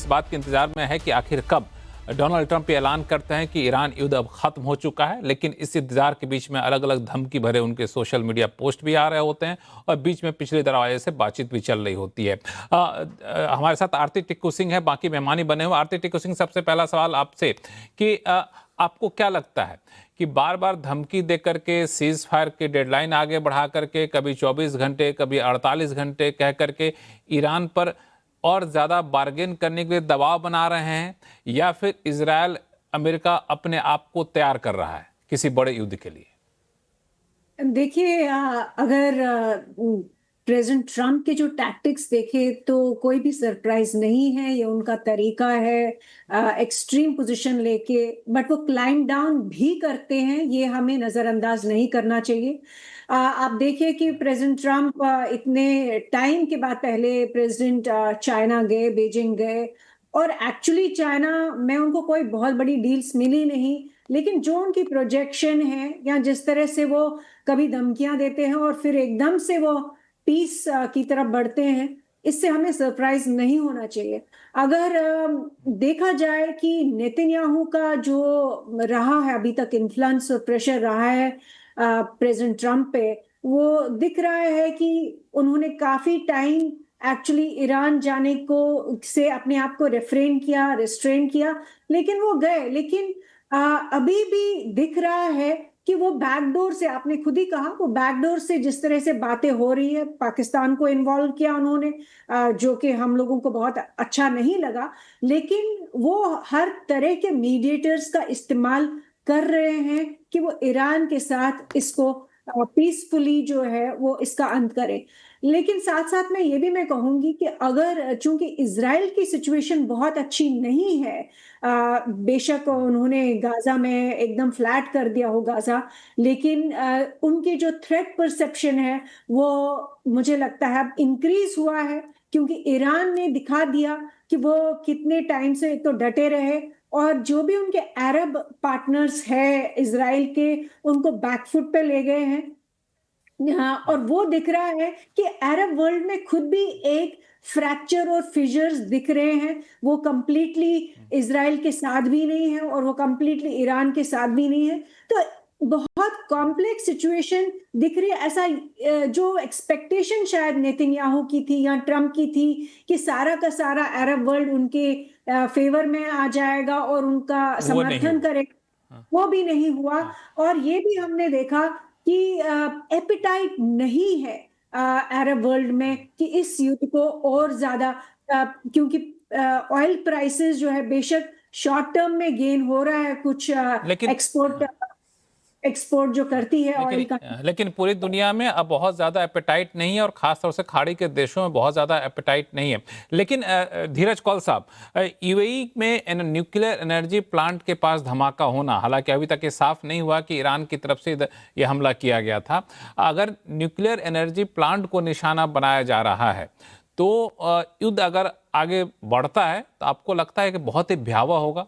बात के इंतजार में है कि आखिर कब डोनाल्ड ट्रंप ये ऐलान करते हैं कि ईरान युद्ध अब खत्म हो चुका है। लेकिन इस इंतजार के बीच में अलग अलग धमकी भरे उनके सोशल मीडिया पोस्ट भी आ रहे होते हैं और बीच में पिछले दरवाजे से बातचीत भी चल रही होती है। हमारे साथ आरती टिक्कू सिंह है, बाकी मेहमानी बने हुए। आरती टिक्कू सिंह, सबसे पहला सवाल आपसे कि आपको क्या लगता है कि बार बार धमकी दे करके, सीज फायर की डेडलाइन आगे बढ़ा करके, कभी 24 घंटे कभी 48 घंटे कह करके ईरान पर और ज़्यादा बार्गेन करने के लिए दबाव बना रहे हैं, या फिर इजराइल अमेरिका अपने आप को तैयार कर रहा है किसी बड़े युद्ध के लिए? देखिए, अगर प्रेसिडेंट ट्रम्प के जो टैक्टिक्स देखे तो कोई भी सरप्राइज नहीं है। ये उनका तरीका है एक्सट्रीम पोजीशन लेके, बट वो क्लाइंब डाउन भी करते हैं, ये हमें नज़रअंदाज नहीं करना चाहिए। आप देखिए कि प्रेसिडेंट ट्रम्प इतने टाइम के बाद पहले प्रेसिडेंट चाइना गए, बीजिंग गए, और एक्चुअली चाइना में उनको कोई बहुत बड़ी डील्स मिली नहीं, लेकिन जो उनकी प्रोजेक्शन है या जिस तरह से वो कभी धमकियां देते हैं और फिर एकदम से वो पीस की तरफ बढ़ते हैं, इससे हमें सरप्राइज नहीं होना चाहिए। अगर देखा जाए कि नेतन्याहू का जो रहा है अभी तक इन्फ्लुएंस और प्रेशर रहा है प्रेसिडेंट ट्रम्प पे, वो दिख रहा है कि उन्होंने काफी टाइम एक्चुअली ईरान जाने को से अपने आप को रिफ्रेन किया, रिस्ट्रेन किया, लेकिन वो गए। लेकिन अभी भी दिख रहा है कि वो बैकडोर से, आपने खुद ही कहा, वो बैकडोर से जिस तरह से बातें हो रही है, पाकिस्तान को इन्वॉल्व किया उन्होंने, जो कि हम लोगों को बहुत अच्छा नहीं लगा, लेकिन वो हर तरह के मीडिएटर्स का इस्तेमाल कर रहे हैं कि वो ईरान के साथ इसको पीसफुली जो है वो इसका अंत करें। लेकिन साथ साथ में ये भी मैं कहूंगी कि अगर, चूंकि इजराइल की सिचुएशन बहुत अच्छी नहीं है, बेशक उन्होंने गाजा में एकदम फ्लैट कर दिया हो गाजा, लेकिन उनकी जो थ्रेट परसेप्शन है वो मुझे लगता है अब इंक्रीज हुआ है, क्योंकि ईरान ने दिखा दिया कि वो कितने टाइम से तो डटे रहे, और जो भी उनके अरब पार्टनर्स है इजराइल के, उनको बैकफुट पे ले गए हैं। हाँ, और वो दिख रहा है कि अरब वर्ल्ड में खुद भी एक फ्रैक्चर और फिजर्स दिख रहे हैं। वो कंप्लीटली इजराइल के साथ भी नहीं है और वो कंप्लीटली ईरान के साथ भी नहीं है। तो बहुत कॉम्प्लेक्स सिचुएशन दिख रही है। ऐसा जो एक्सपेक्टेशन शायद नेतन्याहू की थी या ट्रम्प की थी कि सारा का सारा अरब वर्ल्ड उनके फेवर में आ जाएगा और उनका समर्थन करेगा, वो भी नहीं हुआ। और ये भी हमने देखा कि एपिटाइट नहीं है अरब वर्ल्ड में कि इस युद्ध को और ज्यादा, क्योंकि ऑयल प्राइसेस जो है बेशक शॉर्ट टर्म में गेन हो रहा है, कुछ लेकिन एक्सपोर्ट जो करती है ऑयल का, लेकिन पूरी दुनिया में अब बहुत ज़्यादा एपेटाइट नहीं है और ख़ासतौर से खाड़ी के देशों में बहुत ज़्यादा एपेटाइट नहीं है। लेकिन धीरज कौल साहब, यूएई में न्यूक्लियर एनर्जी प्लांट के पास धमाका होना, हालांकि अभी तक ये साफ नहीं हुआ कि ईरान की तरफ से ये हमला किया गया था। अगर न्यूक्लियर एनर्जी प्लांट को निशाना बनाया जा रहा है तो युद्ध अगर आगे बढ़ता है तो आपको लगता है कि बहुत ही भयावह होगा?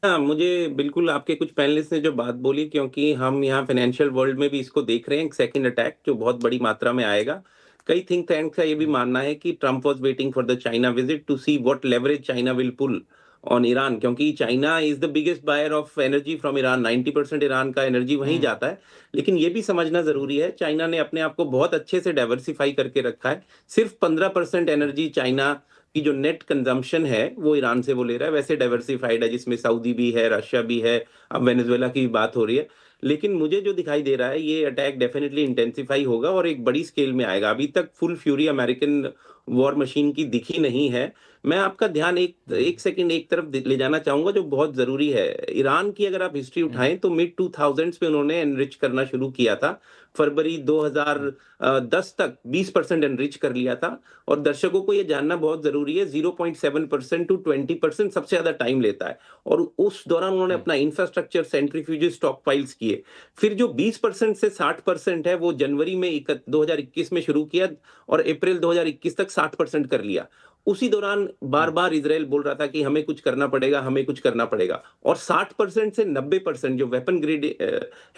हाँ, मुझे बिल्कुल आपके कुछ पैनलिस्ट ने जो बात बोली, क्योंकि हम यहाँ फाइनेंशियल वर्ल्ड में भी इसको देख रहे हैं, एक सेकंड अटैक जो बहुत बड़ी मात्रा में आएगा। कई थिंक टैंक्स का ये भी मानना है कि Trump was waiting for the China visit to see what leverage China will pull on Iran, क्योंकि China is the biggest buyer of energy from Iran. 90% Iran का एनर्जी वहीं जाता है। लेकिन ये भी समझना जरूरी है, चाइना ने अपने आप को बहुत अच्छे से डाइवर्सिफाई करके रखा है। सिर्फ 15% एनर्जी चाइना की जो नेट कंजम्पशन है वो ईरान से वो ले रहा है। वैसे डाइवर्सिफाइड है, जिसमें सऊदी भी है, रशिया भी है, अब वेनेजुएला की भी बात हो रही है। लेकिन मुझे जो दिखाई दे रहा है, ये अटैक डेफिनेटली इंटेंसिफाई होगा और एक बड़ी स्केल में आएगा। अभी तक full fury American war machine की दिखी नहीं है। मैं आपका ध्यान एक एक सेकंड एक तरफ ले जाना चाहूंगा जो बहुत जरूरी है। ईरान की अगर आप हिस्ट्री उठाएं तो मिड 2000s में उन्होंने एनरिच करना शुरू किया था। फरवरी 2010 तक 20% एनरिच कर लिया था। और दर्शकों को यह जानना बहुत जरूरी है, 0.7% टू 20% सबसे ज्यादा टाइम लेता है। और उस दौरान उन्होंने अपना इंफ्रास्ट्रक्चर, सेंट्रीफ्यूजेस, स्टॉक पाइल्स किए। फिर जो 20% से 60% है वो जनवरी में 2021 में शुरू किया और अप्रैल 2021 तक 60% कर लिया। उसी दौरान बार बार इजराइल बोल रहा था कि हमें कुछ करना पड़ेगा, हमें कुछ करना पड़ेगा, और 60% से 90% जो वेपन ग्रेड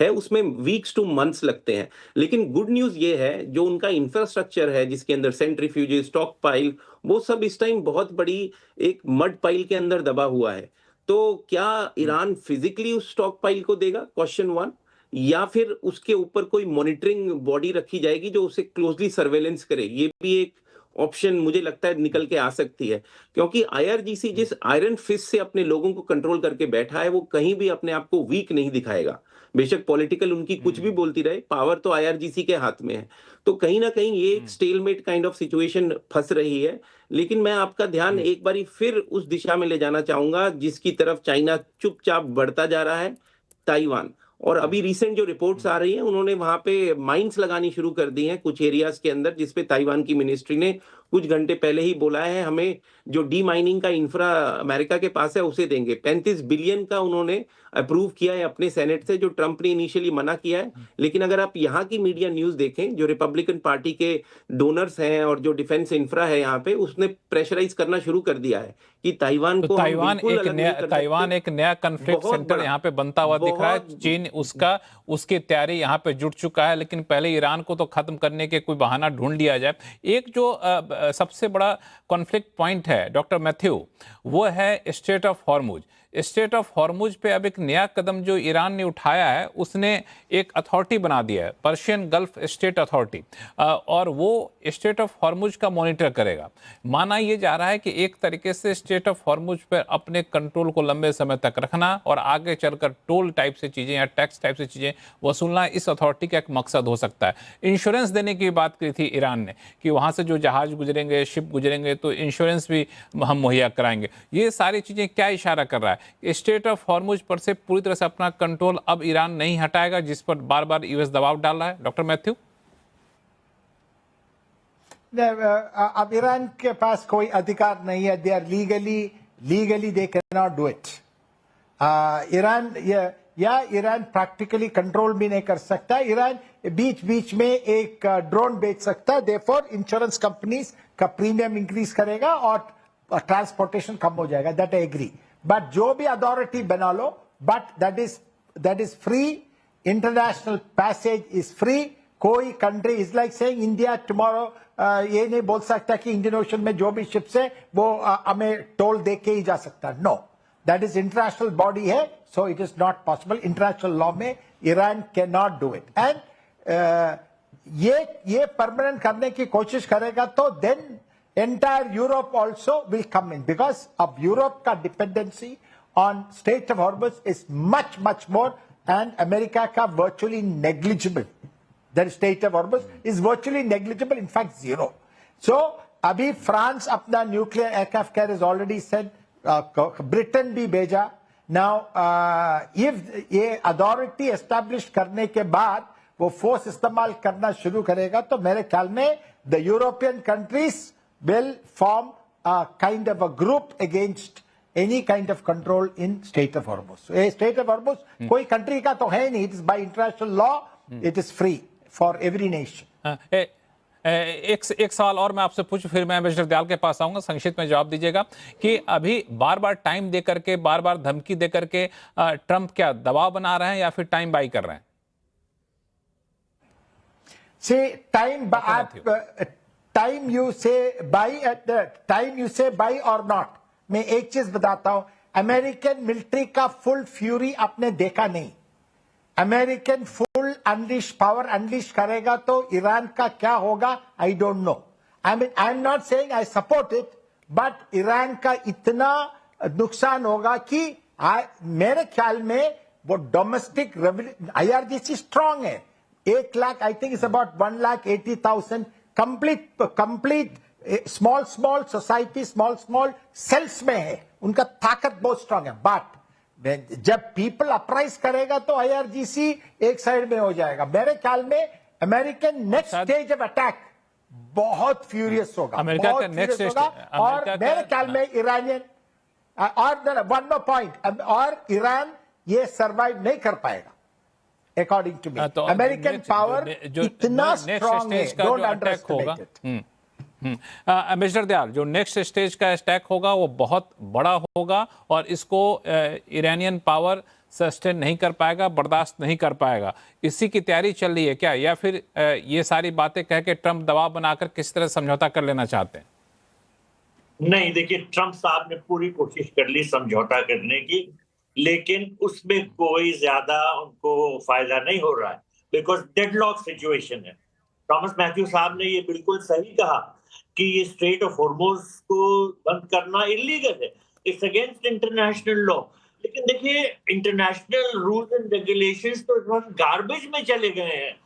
है उसमें वीक्स टू मंथ्स लगते हैं। लेकिन गुड न्यूज ये है, जो उनका इंफ्रास्ट्रक्चर है जिसके अंदर सेंट्रीफ्यूज, स्टॉक पाइल, वो सब इस टाइम बहुत बड़ी एक मड पाइल के अंदर दबा हुआ है। तो क्या ईरान फिजिकली उस स्टॉक पाइल को देगा, क्वेश्चन वन, या फिर उसके ऊपर कोई मॉनिटरिंग बॉडी रखी जाएगी जो उसे क्लोजली सर्वेलेंस करे? ये भी एक ऑप्शन मुझे लगता है निकल के आ सकती है, क्योंकि आईआरजीसी जिस आयरन फिस्ट से अपने लोगों को कंट्रोल करके बैठा है, वो कहीं भी अपने आप को वीक नहीं दिखाएगा। बेशक पॉलिटिकल उनकी कुछ भी बोलती रहे, पावर तो आईआरजीसी के हाथ में है। तो कहीं ना कहीं ये एक स्टेलमेट काइंड ऑफ सिचुएशन फंस रही है। लेकिन मैं आपका ध्यान एक बारी फिर उस दिशा में ले जाना चाहूंगा जिसकी तरफ चाइना चुपचाप बढ़ता जा रहा है, ताइवान। और अभी रिसेंट जो रिपोर्ट्स आ रही हैं, उन्होंने वहां पे माइंस लगानी शुरू कर दी हैं कुछ एरियाज के अंदर, जिसपे ताइवान की मिनिस्ट्री ने कुछ घंटे पहले ही बोला है हमें जो डी माइनिंग का इंफ्रा अमेरिका के पास है उसे देंगे। 35 बिलियन का उन्होंने अप्रूव किया है अपने सेनेट से, जो ट्रंप ने इनिशियली मना किया है। लेकिन अगर आप यहाँ की मीडिया न्यूज देखें, जो रिपब्लिकन पार्टी के डोनर्स हैं और जो डिफेंस इंफ्रा है यहाँ पे, उसने प्रेशराइज करना शुरू कर दिया है कि ताइवान तो को हम ताइवान बिल्कुल एक अलग नया नहीं कर ताइवान सकते। एक नया कॉन्फ्लिक्ट बहुत सेंटर बड़ा, यहाँ पे बनता हुआ दिख रहा है। बहुत चीन उसकी तैयारी यहाँ पे जुट चुका है, लेकिन पहले ईरान को तो खत्म करने के कोई बहाना ढूंढ लिया जाए। एक जो सबसे बड़ा कॉन्फ्लिक्ट पॉइंट है डॉक्टर मैथ्यू, वो है straight of Hormuz. Straight of Hormuz पे अब एक नया कदम जो ईरान ने उठाया है, उसने एक अथॉरिटी बना दिया है, पर्शियन गल्फ स्टेट अथॉरिटी, और वो स्ट्रेट ऑफ हॉर्मुज का मॉनिटर करेगा। माना यह जा रहा है कि एक तरीके से स्ट्रेट ऑफ हॉर्मुज पर अपने कंट्रोल को लंबे समय तक रखना और आगे चलकर टोल टाइप से चीजें या टैक्स टाइप से चीजें वसूलना, इस अथॉरिटी का एक मकसद हो सकता है। इंश्योरेंस देने की बात की थी ईरान ने कि वहां से जो जहाज गुजरेंगे, शिप गुजरेंगे, तो इंश्योरेंस भी हम मुहैया कराएंगे। ये सारी चीजें क्या इशारा कर रहा है? स्टेट ऑफ हॉर्मुज पर से पूरी तरह से अपना कंट्रोल अब ईरान नहीं हटाएगा, जिस पर बार बार यूएस दबाव डाल रहा है। डॉक्टर मैथ्यू, अब ईरान के पास कोई अधिकार नहीं है। They are legally they can not do it. Iran Iran practically control भी नहीं कर सकता। ईरान बीच बीच में एक ड्रोन बेच सकता है, देयरफॉर इंश्योरेंस कंपनीज का प्रीमियम इंक्रीज करेगा और ट्रांसपोर्टेशन कम हो जाएगा। That I agree. बट जो भी अथॉरिटी बना लो, but that is free. International passage is free. कोई country is like saying India tomorrow ये नहीं बोल सकता कि इंडियन ओशन में जो भी शिप्स है वो हमें टोल दे के ही जा सकता। No, that is international body है, so it is not possible. International law में Iran can not do it. And ये परमानेंट करने की कोशिश करेगा तो then entire Europe also will come in, because of Europe ka dependency on Strait of Hormuz is much more, and America ka virtually negligible. That Strait of Hormuz is virtually negligible, in fact zero. So abhi France apna nuclear aircraft carrier has already said, Britain bhi bheja. Now if ye authority established karne ke baad wo force istemal karna shuru karega, to mere ख्याल में the European countries will form a kind of a group against any kind of control in Strait of Hormuz. So, Strait of Hormuz कोई country का तो है नहीं. It is by international law. It is free for every nation. एक सवाल और मैं आपसे पूछूं, फिर मैं एम्बेसडर दयाल के पास आऊंगा। संक्षिप्त में जवाब दीजिएगा कि अभी बार बार टाइम दे करके, बार बार धमकी दे करके ट्रंप क्या दबाव बना रहे हैं या फिर टाइम बाई कर रहे हैं? टाइम यू से बाई और नॉट। मैं एक चीज बताता हूं, अमेरिकन मिलिट्री का फुल फ्यूरी आपने देखा नहीं। American full unleash power unleash करेगा तो ईरान का क्या होगा, I don't know. I am not saying I support it, but Iran का इतना नुकसान होगा कि मेरे ख्याल में वो डोमेस्टिक आईआरजीसी स्ट्रांग है। 1 lakh, I think it's about 1,80,000 complete small society, small cells में है। उनका ताकत बहुत स्ट्रांग है। बट जब पीपल अपराइज करेगा तो आईआरजीसी एक साइड में हो जाएगा। मेरे ख्याल में American next stage of attack बहुत फ्यूरियस होगा, अमेरिका का नेक्स्ट होगा। और मेरे ख्याल में ईरानियन और वन मोर पॉइंट, और ईरान ये सर्वाइव नहीं कर पाएगा according to me. American power इतना स्ट्रांग है, don't underestimate it. Mister Dayal, जो नेक्स्ट स्टेज का अटैक होगा वो बहुत बड़ा होगा और इसको ईरानियन पावर सस्टेन नहीं कर पाएगा, बर्दाश्त नहीं कर पाएगा। इसी की तैयारी चल रही है क्या, या फिर ये सारी बातें कह के ट्रंप दबाव बनाकर किस तरह समझौता कर लेना चाहते हैं? नहीं, देखिए, ट्रंप साहब ने पूरी कोशिश कर ली समझौता करने की, लेकिन उसमें कोई ज्यादा उनको फायदा नहीं हो रहा है, बिकॉज डेडलॉक सिचुएशन है। थॉमस मैथ्यू साहब ने ये बिल्कुल सही कहा कि ये स्ट्रेट ऑफ हॉर्मुज को बंद करना इलीगल है, इट्स अगेंस्ट इंटरनेशनल लॉ। लेकिन देखिए, इंटरनेशनल रूल्स एंड रेगुलेशंस तो गार्बेज में चले गए हैं।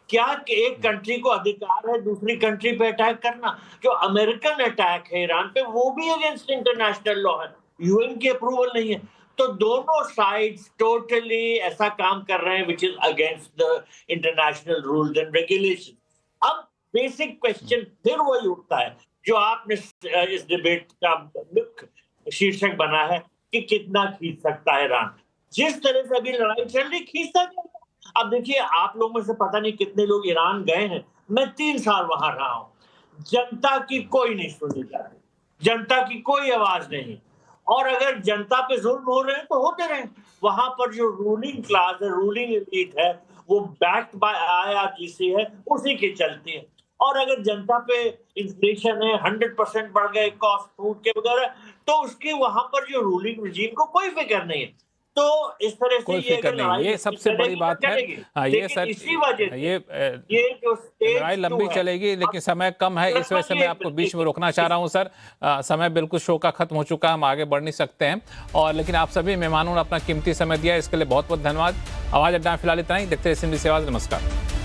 क्या कि एक कंट्री को अधिकार है दूसरी कंट्री पे अटैक करना? जो अमेरिकन अटैक है ईरान पे, वो भी अगेंस्ट इंटरनेशनल लॉ है, यूएन की अप्रूवल नहीं है। तो दोनों साइड्स टोटली ऐसा काम कर रहे हैं which is against the international rules and regulation. अब बेसिक क्वेश्चन फिर वही उठता है जो आपने इस डिबेट का मुख्य शीर्षक बना है कि कितना खींच सकता है ईरान। जिस तरह से अभी लड़ाई चल रही, खींच सकता है। अब देखिए, आप लोगों में से पता नहीं कितने लोग ईरान गए हैं, मैं 3 साल वहां रहा हूं। जनता की कोई नहीं सुनी जा रही, जनता की कोई आवाज नहीं। और अगर जनता पे जुल्म हो रहे हैं तो होते रहे। वहां पर जो रूलिंग क्लास है, रूलिंग एलीट है, वो बैक्ड बाय आईआरजीसी है, उसी की चलती है। और अगर जनता पे इन्फ्लेशन है, 100% बढ़ गए कॉस्ट फूड के वगैरह, तो उसकी वहां पर जो रूलिंग रिजीम को कोई फिक्र नहीं है। तो इस तरह से कोई फिक्र नहीं, ये सबसे बड़ी बात है। हाँ, ये सर, इसी वजह से ये जो लड़ाई लंबी चलेगी, लेकिन समय कम है, इस वजह से मैं आपको बीच में रोकना चाह रहा हूं सर। समय बिल्कुल शो का खत्म हो चुका है, हम आगे बढ़ नहीं सकते हैं। और लेकिन आप सभी मेहमानों ने अपना कीमती समय दिया, इसके लिए बहुत बहुत धन्यवाद। आवाज अड्डा फिलहाल इतना ही। देखते रहिए SMBC आवाज। नमस्कार।